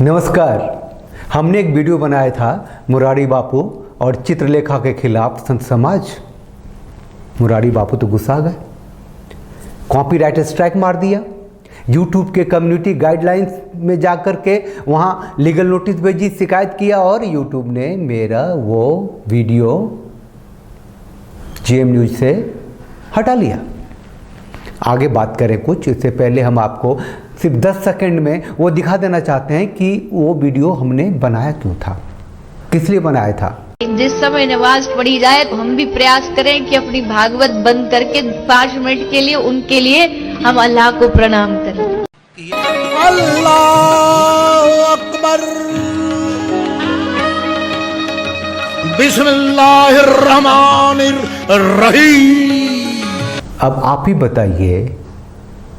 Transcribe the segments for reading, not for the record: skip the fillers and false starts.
नमस्कार। हमने एक वीडियो बनाया था मुरारी बापू और चित्रलेखा के खिलाफ संत समाज। मुरारी बापू तो गुस्सा गए, कॉपीराइट स्ट्राइक मार दिया। यूट्यूब के कम्युनिटी गाइडलाइंस में जाकर के वहाँ लीगल नोटिस भेजी, शिकायत किया और यूट्यूब ने मेरा वो वीडियो GM न्यूज से हटा लिया। आगे बात करें कुछ, इससे पहले हम आपको सिर्फ 10 सेकंड में वो दिखा देना चाहते हैं कि वो वीडियो हमने बनाया क्यों था, किस लिए बनाया था। जिस समय नमाज पढ़ी जाए तो हम भी प्रयास करें कि अपनी भागवत बंद करके 5 मिनट के लिए उनके लिए हम अल्लाह को प्रणाम करें। अल्लाह अकबर, बिस्मिल्लाहिर्रहमानिर्रहीम। अब आप ही बताइए,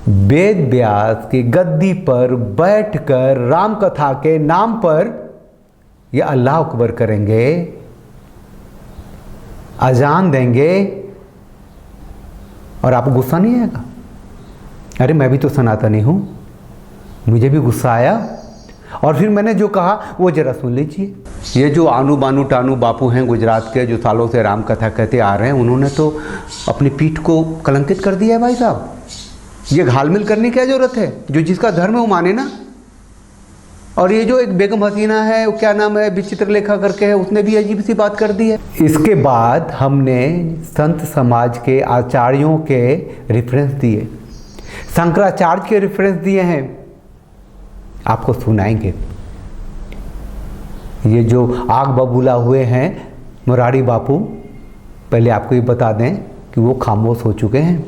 वेद व्यास की गद्दी पर बैठकर राम कथा के नाम पर ये अल्लाह अकबर करेंगे, अजान देंगे और आपको गुस्सा नहीं आएगा? अरे मैं भी तो सनातनी हूं, मुझे भी गुस्सा आया। और फिर मैंने जो कहा वो जरा सुन लीजिए। ये जो आनू बानू टानू बापू हैं गुजरात के, जो सालों से राम कथा कहते आ रहे हैं, उन्होंने तो अपनी पीठ को कलंकित कर दिया है भाई साहब। ये घालमेल करने की क्या जरूरत है? जो जिसका धर्म है वो माने ना। और ये जो एक बेगम हसीना है, वो क्या नाम है, चित्रलेखा करके है, उसने भी अजीब सी बात कर दी है। इसके बाद हमने संत समाज के आचार्यों के रेफरेंस दिए, शंकराचार्य के रेफरेंस दिए हैं, आपको सुनाएंगे। ये जो आग बबूला हुए हैं मुरारी बापू, पहले आपको ये बता दें कि वो खामोश हो चुके हैं।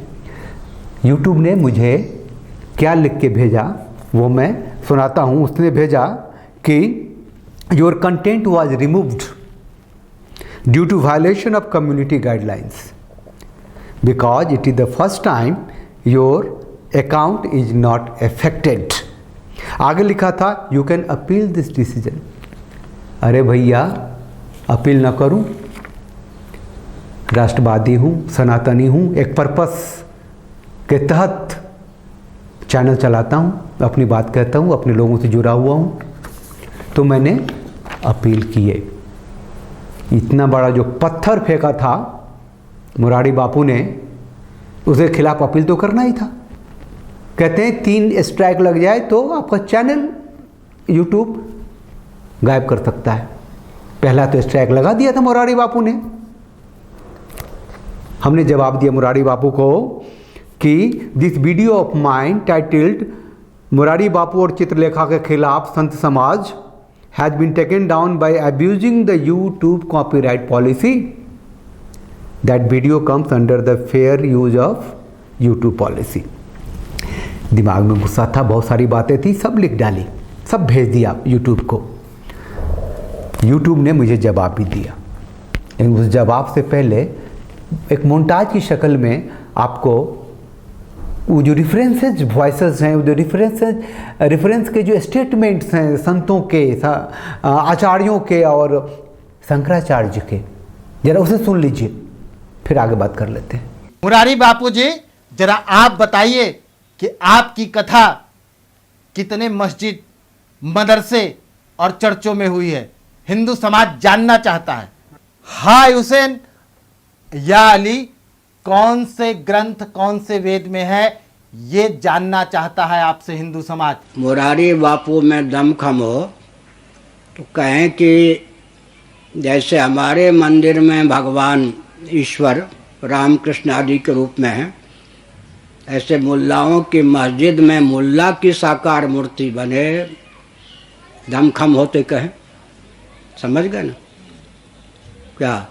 यूट्यूब ने मुझे क्या लिख के भेजा वो मैं सुनाता हूँ। उसने भेजा कि your content was removed due to violation of community guidelines because it is the first time your account is not affected. आगे लिखा था you can appeal this decision. अरे भैया, अपील ना करूं, राष्ट्रवादी हूं, सनातनी हूं, एक पर्पस के तहत चैनल चलाता हूं, अपनी बात कहता हूं, अपने लोगों से जुड़ा हुआ हूं, तो मैंने अपील किए। इतना बड़ा जो पत्थर फेंका था मुरारी बापू ने, उसके खिलाफ अपील तो करना ही था। कहते हैं 3 स्ट्राइक लग जाए तो आपका चैनल यूट्यूब गायब कर सकता है। पहला तो स्ट्राइक लगा दिया था मुरारी बापू ने। हमने जवाब दिया मुरारी बापू को कि this video of mine titled Murari Bapu और चित्रलेखा के खिलाफ संत समाज has been taken down by abusing the YouTube copyright policy. That video comes under the fair use of YouTube policy. दिमाग में गुस्सा था, बहुत सारी बातें थी, सब लिख डाली, सब भेज दिया यूट्यूब को। यूट्यूब ने मुझे जवाब भी दिया, लेकिन उस जवाब से पहले एक मोन्टाज की शक्ल में आपको वो जो रेफरेंसेस वॉइसेस हैं, वो जो रेफरेंस के जो स्टेटमेंट्स हैं संतों के, आचार्यों के और शंकराचार्य के, जरा उसे सुन लीजिए, फिर आगे बात कर लेते हैं। मुरारी बापू जी, जरा आप बताइए कि आपकी कथा कितने मस्जिद, मदरसे और चर्चों में हुई है? हिंदू समाज जानना चाहता है। हाय हुसैन या अली, कौन से ग्रंथ, कौन से वेद में है, ये जानना चाहता है आपसे हिंदू समाज। मुरारी बापू में दमखम हो तो कहें कि जैसे हमारे मंदिर में भगवान ईश्वर रामकृष्ण आदि के रूप में है, ऐसे मुल्लाओं की मस्जिद में मुल्ला की साकार मूर्ति बने, दमखम होते कहें। समझ गए ना? क्या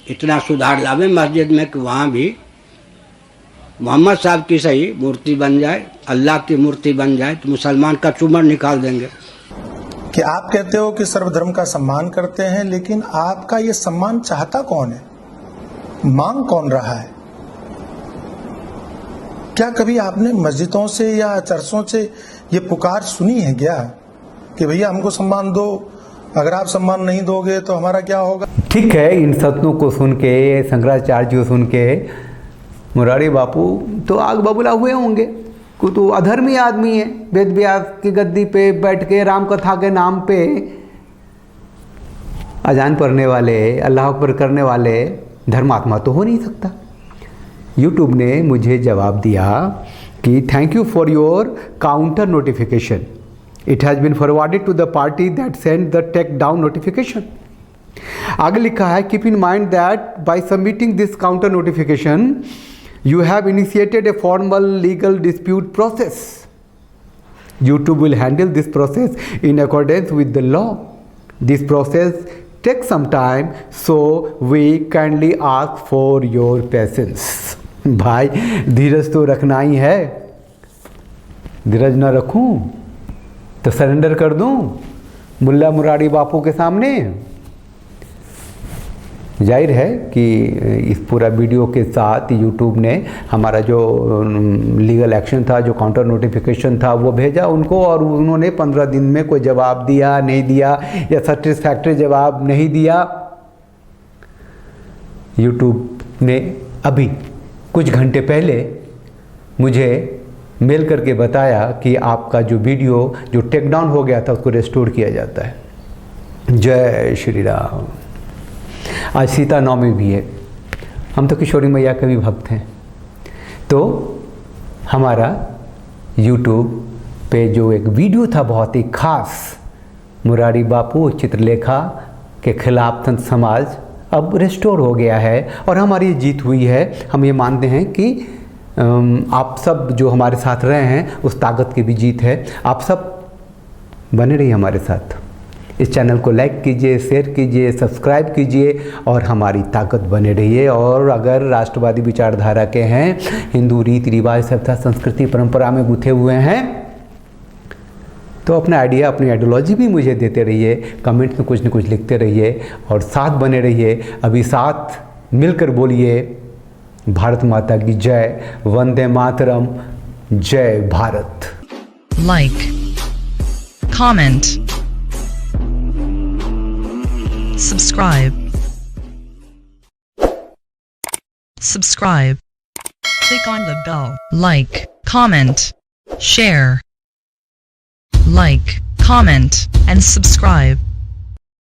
इतना सुधार लावे मस्जिद में कि वहाँ भी मोहम्मद साहब की सही मूर्ति बन जाए, अल्लाह की मूर्ति बन जाए तो मुसलमान का चुमर निकाल देंगे। कि आप कहते हो कि सर्वधर्म का सम्मान करते हैं, लेकिन आपका ये सम्मान चाहता कौन है? मांग कौन रहा है? क्या कभी आपने मस्जिदों से या चर्चों से ये पुकार सुनी है क्या कि भैया हमको सम्मान दो, अगर आप सम्मान नहीं दोगे तो हमारा क्या होगा? ठीक है, इन सत्यों को सुन के, शंकराचार्य को सुन के मुरारी बापू तो आग बबूला हुए होंगे, को तो अधर्मी आदमी है, वेद व्यास की गद्दी पे बैठ के राम कथा के नाम पे अजान पढ़ने वाले, अल्लाह अकबर करने वाले धर्मात्मा तो हो नहीं सकता। यूट्यूब ने मुझे जवाब दिया कि thank you for your counter notification, it has been forwarded to the party that send the take down notification. आगे लिखा है keep in mind that by submitting this counter notification you have initiated a formal legal dispute process. YouTube will handle this process in accordance with the law. This process takes some time, so we kindly ask for your patience. भाई धीरज तो रखना ही है, धीरज ना रखूं तो surrender कर दूं मुल्ला मुरारी बापू के सामने। जाहिर है कि इस पूरा वीडियो के साथ YouTube ने हमारा जो लीगल एक्शन था, जो काउंटर नोटिफिकेशन था, वो भेजा उनको और उन्होंने 15 दिन में कोई जवाब दिया नहीं दिया या सेटिस्फैक्टरी जवाब नहीं दिया। YouTube ने अभी कुछ घंटे पहले मुझे मेल करके बताया कि आपका जो वीडियो जो टेक डाउन हो गया था उसको रेस्टोर किया जाता है। जय श्री राम। आज सीता नवमी भी है, हम तो किशोरी मैया के भी भक्त हैं, तो हमारा YouTube पे जो एक वीडियो था बहुत ही खास, मुरारी बापू चित्रलेखा के खिलाफ संत समाज अब रेस्टोर हो गया है और हमारी जीत हुई है। हम ये मानते हैं कि आप सब जो हमारे साथ रहे हैं उस ताकत की भी जीत है। आप सब बने रहिए हमारे साथ। इस चैनल को लाइक कीजिए, शेयर कीजिए, सब्सक्राइब कीजिए और हमारी ताकत बने रहिए। और अगर राष्ट्रवादी विचारधारा के हैं, हिंदू रीति रिवाज सभ्यता संस्कृति परंपरा में गुथे हुए हैं, तो अपना आइडिया अपनी आइडियोलॉजी भी मुझे देते रहिए, कमेंट्स में कुछ न कुछ लिखते रहिए और साथ बने रहिए। अभी साथ मिलकर बोलिए भारत माता की जय, वंदे मातरम, जय Bharat. Like, comment, subscribe. Click on the bell. Like, comment, share. Like, comment, and subscribe.